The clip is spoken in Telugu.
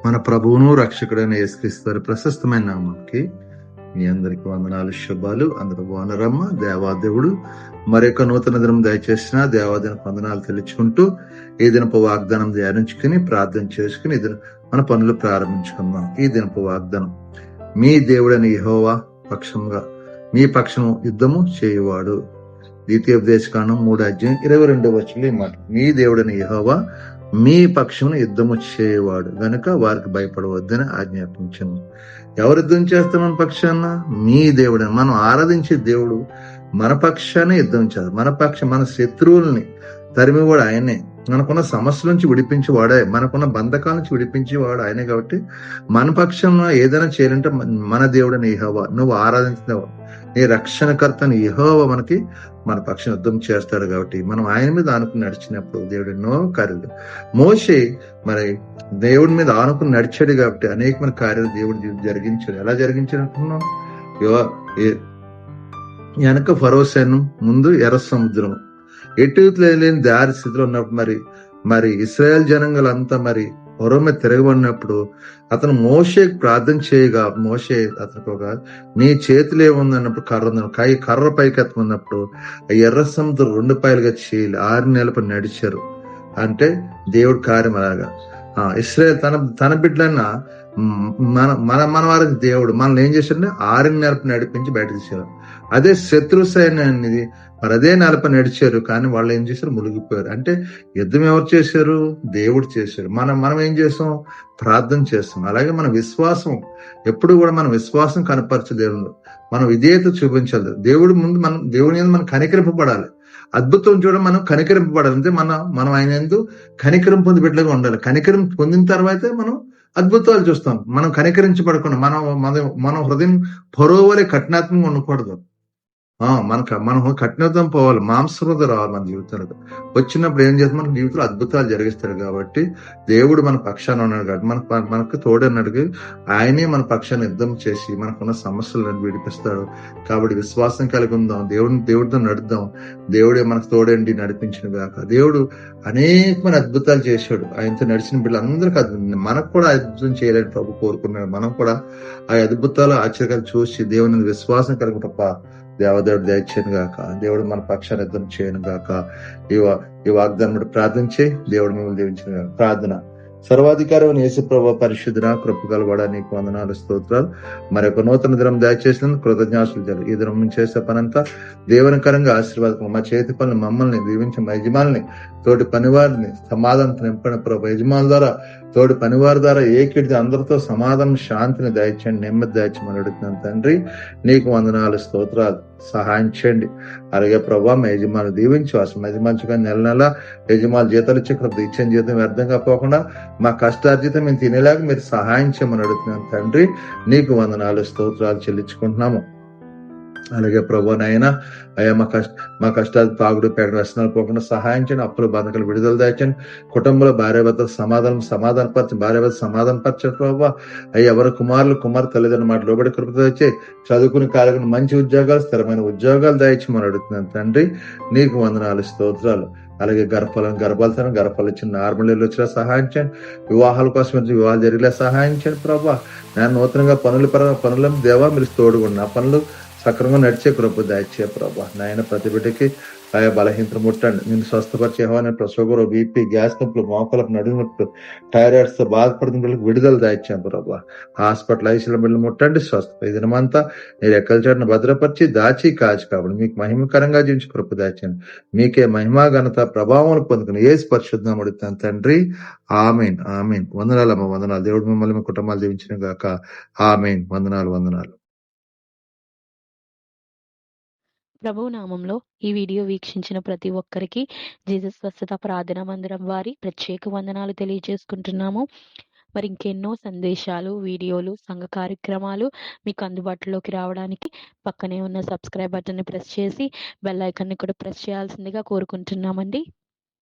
మన ప్రభువును రక్షకుడైన యేసుక్రీస్తు వారి ప్రశస్తమైన నామానికి మీ అందరికి వందనాలు, శుభాలు. అందరూ బాగున్నారమ్మా? దేవాదేవుడు మరొక నూతన దినం దయచేసిన దేవాదిన వందనాలు తెలుసుకుంటూ ఈ దినపు వాగ్దానం ధ్యానించుకుని ప్రార్థన చేసుకుని మన పనులు ప్రారంభించుకుందాం. ఈ దినపు వాగ్దానం, మీ దేవుడని యెహోవా పక్షంగా మీ పక్షం యుద్ధము చేయువాడు. ద్వితీయోపదేశకాండం 3:22 మాట. మీ దేవుడని యెహోవా మీ పక్షమును యుద్ధము చేయవాడు గనుక వారికి భయపడవద్దని ఆజ్ఞాపించను. ఎవరు యుద్ధం చేస్తారు మన పక్షాన? మీ దేవుడు. మనం ఆరాధించే దేవుడు మన పక్షాన్ని యుద్ధం చేస్తారు. మన శత్రువుల్ని తరిమి కూడా ఆయనే. మనకున్న సమస్యల నుంచి విడిపించేవాడే, మనకున్న బంధకాల నుంచి విడిపించేవాడు ఆయనే. కాబట్టి మన పక్షంలో ఏదైనా చేయాలంటే మన దేవుడని యెహోవా, నువ్వు ఆరాధించిన నీ రక్షణకర్తని యెహోవా మన పక్షం యుద్ధం చేస్తాడు. కాబట్టి మనం ఆయన మీద ఆనుకుని నడిచినప్పుడు దేవుడు ఎన్నో కార్యాలు. మోషే మరి దేవుడి మీద ఆనుకుని నడిచాడు కాబట్టి అనేకమైన కార్యాలు దేవుడు జరిగించాడు. ఎలా జరిగించాడు అనుకున్నాం? వెనక ఫరో సైన్యం, ముందు ఎర్ర సముద్రం, ఎటు లేని దారి స్థితిలో ఉన్నప్పుడు మరి ఇశ్రాయేల్ జనాంగాలంతా మరి ఫరో మీద తిరగబడినప్పుడు అతను మోషేకి ప్రార్థన చేయగా, మోషే అతనికి ఒక నీ చేతులు ఏముందన్నప్పుడు కర్ర ఉంది, కర్ర పైకి ఎత్తమన్నప్పుడు ఎర్ర సముద్రం 2 పాయలుగా చేయాలి. 6 నెలలు నడిచారు. అంటే దేవుడి కార్యం అలాగా. ఇశ్రాయేల్ తన బిడ్డలన్నా మన వారికి దేవుడు మనల్ని ఏం చేశాడంటే 6 నెలలు నడిపించి బయట తీశారు. అదే శత్రు సైన్యాన్ని మరి అదే నెలపై నడిచారు, కానీ వాళ్ళు ఏం చేశారు? మునిగిపోయారు. అంటే యుద్ధం ఎవరు చేశారు? దేవుడు చేశారు. మనం ఏం చేస్తాం? ప్రార్థన చేస్తాం. అలాగే మన విశ్వాసం ఎప్పుడు కూడా మన విశ్వాసం కనపరచే దేవుడు మనం విధేయత చూపించాలి. దేవుడి ముందు దేవుని మీద మనం కనికరింపబడాలి. అద్భుతం చూడ మనం కనికరింపబడాలి. అంటే మనం ఆయన ఎందు కనికరం పొంది బిడ్డలుగా ఉండాలి. కనికరం పొందిన తర్వాతే మనం అద్భుతాలు చూస్తాం. మనం కనికరించబడకుండా మనం హృదయం పొరవలే కఠినాత్మకంగా ఉండకూడదు. మనం కఠినత్వం పోవాలి, మాంసంతో రావాలి మన జీవితంలో. వచ్చినప్పుడు ఏం చేస్తాం? మన జీవితంలో అద్భుతాలు జరిగిస్తాడు. కాబట్టి దేవుడు మన పక్షాన ఉన్నాడు కాబట్టి మనకు తోడన్నాడు. ఆయనే మన పక్షాన్ని యుద్ధం చేసి మనకున్న సమస్యలను విడిపిస్తాడు. కాబట్టి విశ్వాసం కలిగి ఉందాం, దేవుడితో నడుద్దాం. దేవుడే మనకు తోడండి నడిపించిన గాక. దేవుడు అనేకమైన అద్భుతాలు చేశాడు. ఆయనతో నడిచిన బిడ్డలందరికీ మనకు కూడా అద్భుతం చేయాలని ప్రభు కోరుకున్నాడు. మనం కూడా ఆ అద్భుతాలు ఆశ్చర్యాలు చూసి దేవుని విశ్వాసం కలిగి తప్ప దేవదేవుడు దయచేయను గాక. దేవుడు మన పక్షాన్ని యుద్ధం చేయను గాక. ఈ వాగ్దానం ప్రార్థించి దేవుడు మిమ్మల్ని దీవించిన గాక. ప్రార్థన. సర్వాధికారి యేసు ప్రభువా, పరిశుద్ధుడా, కృపగలవాడా, నీకు వందనాలు, స్తోత్రాలు. మరొక నూతన దినం దయచేసిన కృతజ్ఞాసులు. ఈ దినం నుంచి చేసే పనంతా దేవునికరంగా ఆశీర్వాదం. మా చేతి పనులు మమ్మల్ని దీవించి మా యజమానుల్ని, తోటి పనివారిని సమాధానం నింపని ప్రభు. యజమానుల ద్వారా, తోటి పనివారి ద్వారా ఏకిడిది అందరితో సమాధానం, శాంతిని దయచేయండి, నెమ్మది దయచేయమని అడుగుతున్నాను తండ్రి. నీకు వందనాలు, స్తోత్రాలు. సహాయం చేయండి. అలాగే ప్రభావ మా యజమాను దీవించు. అసలు యజమానుగా నెల యజమానులు జీతాలు ఇచ్చే ఇచ్చిన జీతం వ్యర్థం కాకుండా మా కష్టార్జితం మేము తినేలాగా మీరు సహాయం చేయమని అడుగుతున్నాను తండ్రి. నీకు వందనాలు, స్తోత్రాలు చెల్లించుకుంటున్నాము. అలాగే ప్రభు నాయన అయ్యా మా కష్టాలు తాగుడు పేడ వ్యసనాలు పోకుండా సహాయం చేయండి. అప్పుల బాధకులు విడుదల దాచండి. కుటుంబంలో భార్యాభర్తలు సమాధానపరచండి ప్రభావ. అయ్యా ఎవరు కుమార్ తల్లిదండ్రుల మాట లోబడి కృప తెచ్చి చదువుకుని కాలేజీ మంచి ఉద్యోగాలు, స్థిరమైన ఉద్యోగాలు దయచేయమని అడుగుతున్నాను తండ్రి. నీకు వందనాలు, స్తోత్రాలు. అలాగే గర్భాలు ఇచ్చిన నార్మల్ వచ్చినా సహాయం చేయండి. వివాహాల కోసం వివాహాలు జరిగేలా సహాయం చేయండి ప్రభా. నేను నూతనంగా పనులను దేవా మీరు తోడుకోండి. నా పనులు సక్రమంగా నడిచే కృప దయచే ప్రభా. నాయన ప్రతి బిడ్డకి ఆయా బలహీనతలు ముట్టండి. నేను స్వస్థపరిచేవాని ప్రసవగురు, బీపీ, గ్యాస్ నొప్పులు, మోకాలకు నడుము నొప్పులు, థైరాయిడ్స్ తో బాధపడుతున్న బిడ్డలకు విడుదల దాయిచ్చాం ప్రభా. హాస్పిటల్ ఐసీలో బిడ్డలు ముట్టండి, స్వస్థ. ఈ దినమంతా మీరు ఎక్కల చాటును భద్రపరిచి దాచి కాచి కాబట్టి మీకు మహిమకరంగా జీవించి కృప దాచండి. మీకే మహిమా ఘనత ప్రభావం పొందుకుని యేసు పరిశుద్ధం అడుగుతాను తండ్రి. ఆమేన్, ఆమేన్. వందనాలమ్మ, వందనాలు. దేవుడు మిమ్మల్ని మీ కుటుంబాలు దీవించిన గాక. ఆమేన్. వందనాలు. ప్రభువు నామంలో ఈ వీడియో వీక్షించిన ప్రతి ఒక్కరికి జీసస్ స్వస్థత ప్రార్థనా మందిరం వారి ప్రత్యేక వందనాలు తెలియజేసుకుంటున్నాము. మరి ఇంకెన్నో సందేశాలు, వీడియోలు, సంఘ కార్యక్రమాలు మీకు అందుబాటులోకి రావడానికి పక్కనే ఉన్న సబ్స్క్రైబ్ బటన్ని ప్రెస్ చేసి బెల్ ఐకాన్ని కూడా ప్రెస్ చేయాల్సిందిగా కోరుకుంటున్నామండి.